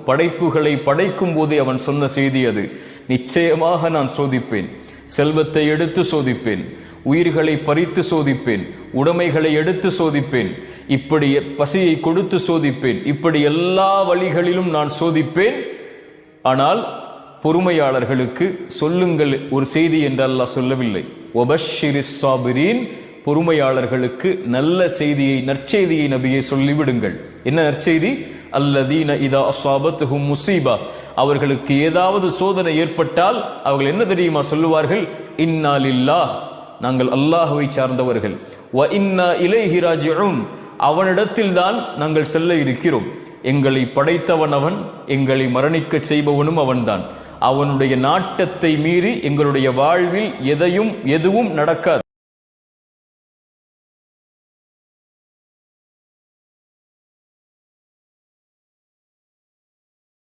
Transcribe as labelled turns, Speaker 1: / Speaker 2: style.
Speaker 1: படைப்புகளை படைக்கும் போதே அவன் சொன்ன செய்தி அது. நிச்சயமாக நான் சோதிப்பேன், செல்வத்தை எடுத்து சோதிப்பேன், உயிர்களை பறித்து சோதிப்பேன், உடைமைகளை எடுத்து சோதிப்பேன், இப்படி பசியை கொடுத்து சோதிப்பேன், இப்படி எல்லா வழிகளிலும் நான் சோதிப்பேன். ஆனால் பொறுமையாளர்களுக்கு சொல்லுங்கள் ஒரு செய்தி என்று அல்லாஹ் சொல்லவில்லை. வபஷ்ஷிரிஸ் சாபிரீன், பொறுமையாளர்களுக்கு நல்ல செய்தியை, நற்செய்தியை நபியை சொல்லிவிடுங்கள். என்ன நற்செய்தி? அல்லதீன இதா அஸாபத்துஹும் முஸீபா, அவர்களுக்கு ஏதாவது சோதனை ஏற்பட்டால் அவர்கள் என்ன தெரியுமா சொல்லுவார்கள்? இன்னா லில்லாஹ், நாங்கள் அல்லாஹ்வை சார்ந்தவர்கள், வ இன்னா இலைஹி ராஜிஊன், அவனிடத்தில் தான் நாங்கள் செல்ல இருக்கிறோம். எங்களை படைத்தவன் அவன், எங்களை மரணிக்க செய்பவனும் அவன்தான். அவனுடைய நாட்டத்தை மீறி எங்களுடைய வாழ்வில் எதுவும் நடக்காது.